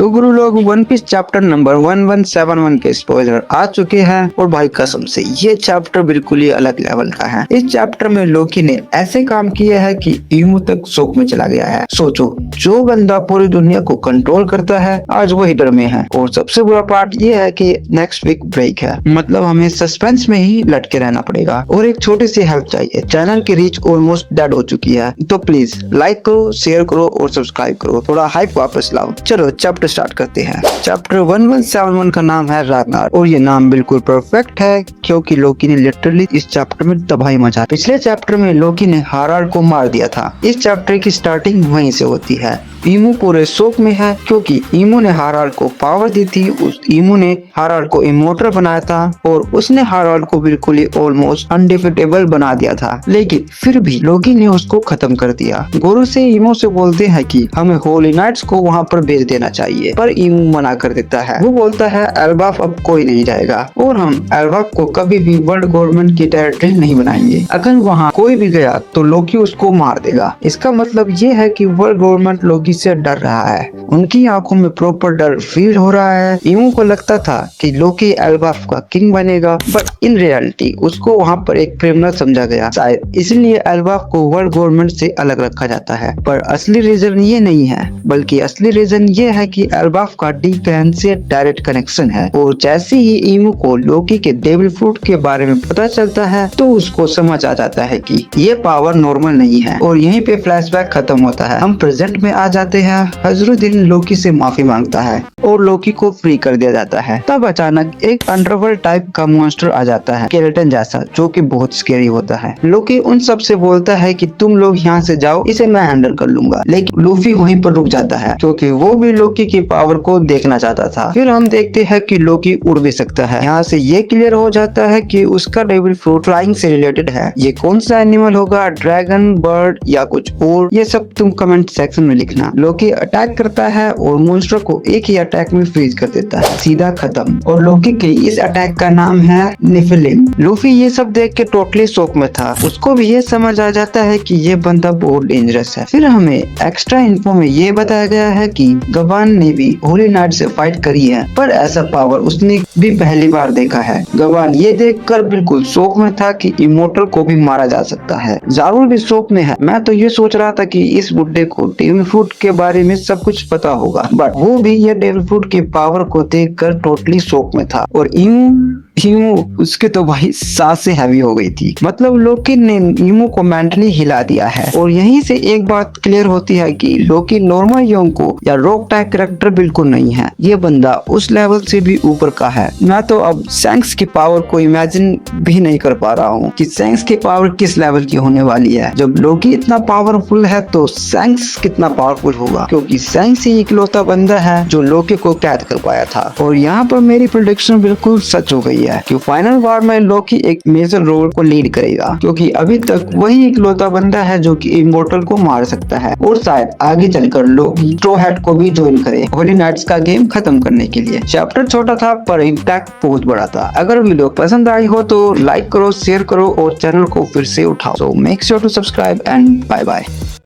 तो गुरु लोग one piece chapter number 1171 के स्पॉइलर आ चुके हैं और भाई कसम से ये चैप्टर बिल्कुल ही अलग लेवल का है। इस चैप्टर में लोकी ने ऐसे काम किया है कि ईमू तक शोक में चला गया है। सोचो, जो बंदा पूरी दुनिया को कंट्रोल करता है आज वो हिटर में है। और सबसे बुरा पार्ट ये है कि नेक्स्ट वीक ब्रेक है, मतलब हमें सस्पेंस में ही लटके रहना पड़ेगा। और एक छोटी सी हेल्प चाहिए, चैनल की रीच ऑलमोस्ट डेड हो चुकी है, तो प्लीज लाइक करो, शेयर करो और सब्सक्राइब करो, थोड़ा हाइप वापस लाओ। चलो चैप्टर स्टार्ट करते हैं। चैप्टर 1171 का नाम है रागनार और ये नाम बिल्कुल परफेक्ट है क्योंकि लोकी ने लिटरली इस चैप्टर में तबाही मचा। पिछले चैप्टर में लोकी ने हारार को मार दिया था। इस चैप्टर की स्टार्टिंग वहीं से होती है। ईमू पूरे शोक में है क्योंकि ईमू ने हारार को पावर दी थी। उस ईमू ने हारार को इमोर्टल बनाया था और उसने हारार को बिल्कुल ही ऑलमोस्ट अनडिफिटेबल बना दिया था, लेकिन फिर भी लोकी ने उसको खत्म कर दिया। गोरू से ईमू से बोलते हैं कि हमें होली नाइट्स को वहाँ पर भेज देना चाहिए, पर ईमू मना कर देता है। वो बोलता है एल्बाफ अब कोई नहीं जाएगा और हम एल्बाफ को कभी भी वर्ल्ड गवर्नमेंट की टेरिटरी नहीं बनाएंगे। अगर वहाँ कोई भी गया तो लोकी उसको मार देगा। इसका मतलब ये है कि वर्ल्ड गवर्नमेंट लोकी से डर रहा है। उनकी आंखों में प्रॉपर डर फील हो रहा है। ईमू को लगता था कि लोकी एल्बाफ का किंग बनेगा, बट इन रियलिटी उसको वहाँ पर एक क्रिमिनल समझा गया। शायद इसलिए एल्बाफ को वर्ल्ड गवर्नमेंट से अलग रखा जाता है, पर असली रीजन ये नहीं है, बल्कि असली रीजन ये है कि एल्बाफ का डी क्लैन से डायरेक्ट कनेक्शन है। और जैसे ही ईमू को लोकी के डेविल फ्रूट के बारे में पता चलता है तो उसको समझ आ जाता है कि ये पावर नॉर्मल नहीं है। और यहीं पे फ्लैशबैक खत्म होता है। हम प्रेजेंट में आ जाते हैं। हजरुद्दीन लोकी से माफी मांगता है और लोकी को फ्री कर दिया जाता है। तब अचानक एक अंडरवर्ल्ड टाइप का मॉन्स्टर आ जाता है, स्केलेटन जैसा, जो कि बहुत स्केरी होता है। लोकी उन सब से बोलता है कि तुम लोग यहाँ से जाओ, इसे मैं हैंडल कर लूंगा। लेकिन लूफी वहीं पर रुक जाता है क्योंकि वो भी लोकी की पावर को देखना चाहता था। फिर हम देखते हैं कि लोकी उड़ भी सकता है। यहाँ से ये क्लियर हो जाता है कि उसका डेविल फ्रूट फ्लाइंग से रिलेटेड है। ये कौन सा एनिमल होगा, ड्रैगन, बर्ड या कुछ और, ये सब तुम कमेंट सेक्शन में लिखना। लोकी अटैक करता है और मॉन्स्टर को एक ही अटैक में फ्रीज कर देता है, सीधा खत्म। और लोकी के इस अटैक का नाम है निफिलिम। लूफी ये सब देख के टोटली शॉक में था। उसको भी ये समझ आ जाता है कि ये बंदा बहुत डेंजरस है। फिर हमें एक्स्ट्रा इन्फो में ये बताया गया है कि गवान ने भी होली नाइट से फाइट करी है, पर ऐसा पावर उसने भी पहली बार देखा है। गवान ये देखकर बिल्कुल शॉक में था कि इमोर्टल को भी मारा जा सकता है। जारुल भी शॉक में है। मैं तो ये सोच रहा था कि इस बुड्ढे को डेविल फ्रूट के बारे में सब कुछ पता होगा, बट वो भी ये डेविल फ्रूट की पावर को देखकर टोटली शॉक में था। और ईमू उसके तो भाई सांसें हैवी हो गई थी। मतलब लोकी ने ईमू को मेंटली हिला दिया है। और यहीं से एक बात क्लियर होती है कि लोकी नॉर्मल योंको या रॉक टाइप कैरेक्टर बिल्कुल नहीं है। ये बंदा उस लेवल से भी ऊपर का है। मैं तो अब सैंक्स की पावर को इमेजिन भी नहीं कर पा रहा हूँ कि सैंक्स की पावर किस लेवल की होने वाली है। जब लोकी इतना पावरफुल है तो सैंक्स कितना पावरफुल होगा, क्योंकि सैंक्स ही इकलौता बंदा है जो लोकी को कैद कर पाया था। और यहाँ पर मेरी प्रेडिक्शन बिल्कुल सच हो गई है कि फाइनल वार में लोकी एक मेजर रोल को लीड करेगा, क्योंकि अभी तक वही इकलौता बंदा है जो कि इमोर्टल को मार सकता है। और शायद आगे चलकर लोकी स्ट्रॉ हैट को भी ज्वाइन करे होली नाइट्स का गेम खत्म करने के लिए। चैप्टर छोटा था पर इम्पैक्ट बहुत बड़ा था। अगर वीडियो पसंद आई हो तो लाइक करो, शेयर करो और चैनल को फिर से उठाओ। So make sure to subscribe and bye bye.